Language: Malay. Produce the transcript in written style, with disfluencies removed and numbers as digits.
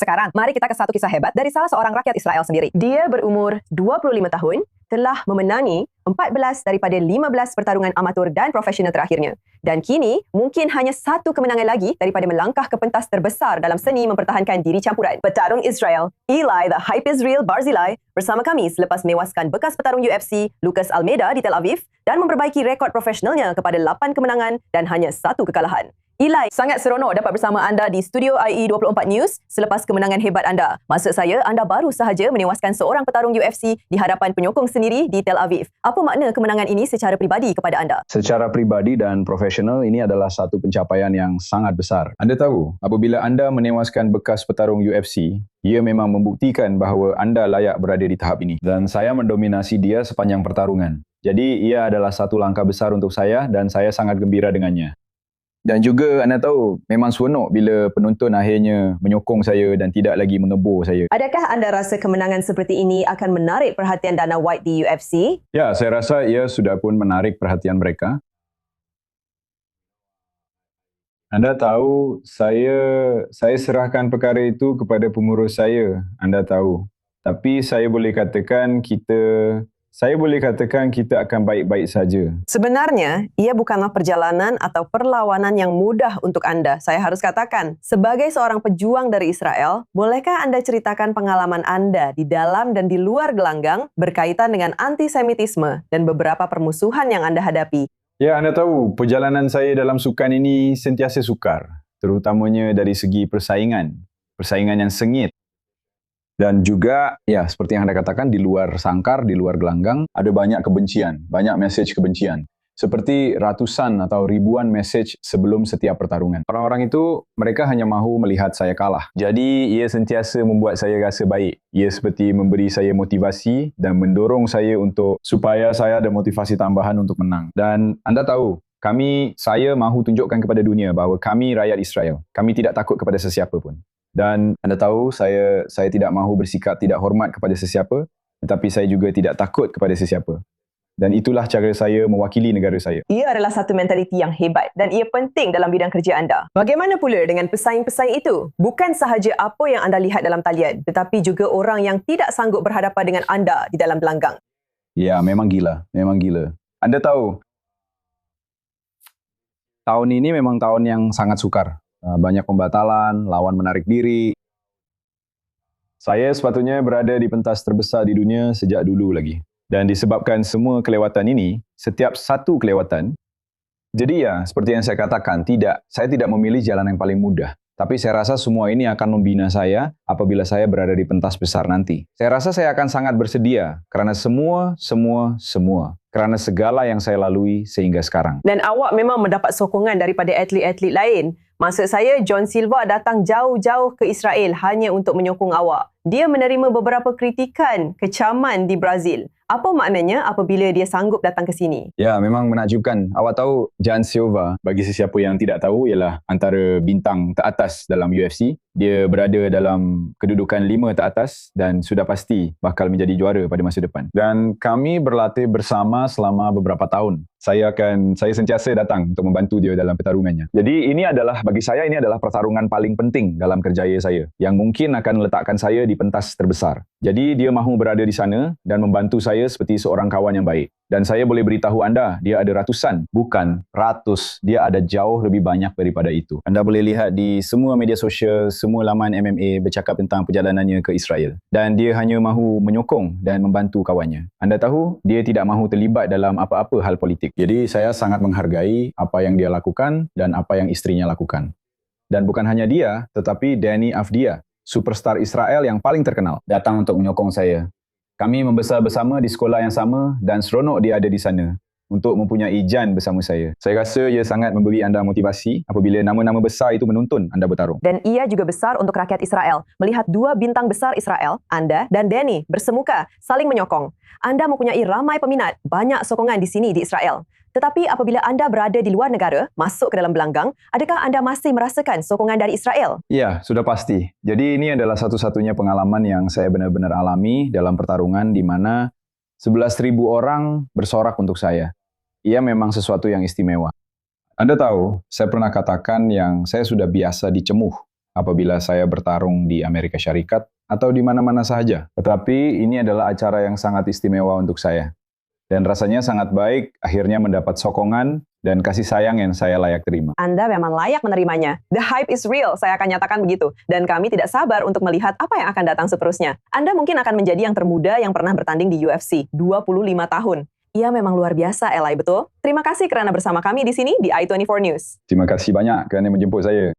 Sekarang, mari kita ke satu kisah hebat dari salah seorang rakyat Israel sendiri. Dia berumur 25 tahun, telah memenangi 14 daripada 15 pertarungan amatur dan profesional terakhirnya. Dan kini, mungkin hanya satu kemenangan lagi daripada melangkah ke pentas terbesar dalam seni mempertahankan diri campuran. Petarung Israel, Eli the Hype Israel Barzilai, bersama kami selepas menewaskan bekas petarung UFC, Lucas Almeida di Tel Aviv dan memperbaiki rekod profesionalnya kepada 8 kemenangan dan hanya 1 kekalahan. Eli, sangat seronok dapat bersama anda di studio IE24 News selepas kemenangan hebat anda. Maksud saya, anda baru sahaja menewaskan seorang petarung UFC di hadapan penyokong sendiri di Tel Aviv. Apa makna kemenangan ini secara peribadi kepada anda? Secara peribadi dan profesional, ini adalah satu pencapaian yang sangat besar. Anda tahu, apabila anda menewaskan bekas petarung UFC, ia memang membuktikan bahawa anda layak berada di tahap ini. Dan saya mendominasi dia sepanjang pertarungan. Jadi, ia adalah satu langkah besar untuk saya dan saya sangat gembira dengannya. Dan juga anda tahu, memang seronok bila penonton akhirnya menyokong saya dan tidak lagi menebur saya. Adakah anda rasa kemenangan seperti ini akan menarik perhatian Dana White di UFC? Ya, saya rasa ia sudah pun menarik perhatian mereka. Anda tahu, saya serahkan perkara itu kepada pengurus saya, anda tahu. Tapi saya boleh katakan kita akan baik-baik saja. Sebenarnya, ia bukanlah perjalanan atau perlawanan yang mudah untuk anda. Saya harus katakan, sebagai seorang pejuang dari Israel, bolehkah anda ceritakan pengalaman anda di dalam dan di luar gelanggang berkaitan dengan antisemitisme dan beberapa permusuhan yang anda hadapi? Ya, anda tahu, perjalanan saya dalam sukan ini sentiasa sukar, terutamanya dari segi persaingan yang sengit. Dan juga, ya seperti yang anda katakan, di luar sangkar, di luar gelanggang, ada banyak kebencian, banyak mesej kebencian. Seperti ratusan atau ribuan mesej sebelum setiap pertarungan. Orang-orang itu, mereka hanya mahu melihat saya kalah. Jadi, ia sentiasa membuat saya rasa baik. Ia seperti memberi saya motivasi dan mendorong saya supaya saya ada motivasi tambahan untuk menang. Dan anda tahu, saya mahu tunjukkan kepada dunia bahawa kami rakyat Israel. Kami tidak takut kepada sesiapa pun. Dan anda tahu, saya tidak mahu bersikap tidak hormat kepada sesiapa, tetapi saya juga tidak takut kepada sesiapa. Dan itulah cara saya mewakili negara saya. Ia adalah satu mentaliti yang hebat dan ia penting dalam bidang kerja anda. Bagaimana pula dengan pesaing-pesaing itu? Bukan sahaja apa yang anda lihat dalam talian, tetapi juga orang yang tidak sanggup berhadapan dengan anda di dalam gelanggang. Ya, memang gila. Anda tahu, tahun ini memang tahun yang sangat sukar. Banyak pembatalan, lawan menarik diri. Saya sepatutnya berada di pentas terbesar di dunia sejak dulu lagi. Dan disebabkan semua kelewatan ini, setiap satu kelewatan, jadi ya, seperti yang saya katakan, saya tidak memilih jalan yang paling mudah. Tapi saya rasa semua ini akan membina saya apabila saya berada di pentas besar nanti. Saya rasa saya akan sangat bersedia kerana kerana segala yang saya lalui sehingga sekarang. Dan awak memang mendapat sokongan daripada atlet-atlet lain. Maksud saya, John Silva datang jauh-jauh ke Israel hanya untuk menyokong awak. Dia menerima beberapa kritikan, kecaman di Brazil. Apa maknanya apabila dia sanggup datang ke sini? Ya, memang menakjubkan. Awak tahu, John Silva, bagi sesiapa yang tidak tahu, ialah antara bintang teratas dalam UFC. Dia berada dalam kedudukan 5 teratas dan sudah pasti bakal menjadi juara pada masa depan. Dan kami berlatih bersama selama beberapa tahun. Saya sentiasa datang untuk membantu dia dalam pertarungannya. Jadi bagi saya ini adalah pertarungan paling penting dalam kerjaya saya, yang mungkin akan meletakkan saya di pentas terbesar. Jadi dia mahu berada di sana dan membantu saya seperti seorang kawan yang baik. Dan saya boleh beritahu anda, dia ada ratusan, bukan ratus. Dia ada jauh lebih banyak daripada itu. Anda boleh lihat di semua media sosial, semua laman MMA bercakap tentang perjalanannya ke Israel. Dan dia hanya mahu menyokong dan membantu kawannya. Anda tahu, dia tidak mahu terlibat dalam apa-apa hal politik. Jadi saya sangat menghargai apa yang dia lakukan dan apa yang istrinya lakukan. Dan bukan hanya dia, tetapi Danny Avdia, superstar Israel yang paling terkenal, datang untuk menyokong saya. Kami membesar bersama di sekolah yang sama dan seronok dia ada di sana untuk mempunyai Jan bersama saya. Saya rasa ia sangat memberi anda motivasi apabila nama-nama besar itu menonton anda bertarung. Dan ia juga besar untuk rakyat Israel. Melihat 2 bintang besar Israel, anda dan Danny bersemuka saling menyokong. Anda mempunyai ramai peminat, banyak sokongan di sini di Israel. Tetapi apabila anda berada di luar negara, masuk ke dalam gelanggang, adakah anda masih merasakan sokongan dari Israel? Ya, sudah pasti. Jadi ini adalah satu-satunya pengalaman yang saya benar-benar alami dalam pertarungan di mana 11,000 orang bersorak untuk saya. Ia memang sesuatu yang istimewa. Anda tahu, saya pernah katakan yang saya sudah biasa dicemuh apabila saya bertarung di Amerika Syarikat atau di mana-mana sahaja. Tetapi ini adalah acara yang sangat istimewa untuk saya. Dan rasanya sangat baik akhirnya mendapat sokongan dan kasih sayang yang saya layak terima. Anda memang layak menerimanya. The hype is real, saya akan nyatakan begitu. Dan kami tidak sabar untuk melihat apa yang akan datang seterusnya. Anda mungkin akan menjadi yang termuda yang pernah bertanding di UFC, 25 tahun. Ia memang luar biasa, Eli, betul? Terima kasih kerana bersama kami di sini di i24 News. Terima kasih banyak kerana menjemput saya.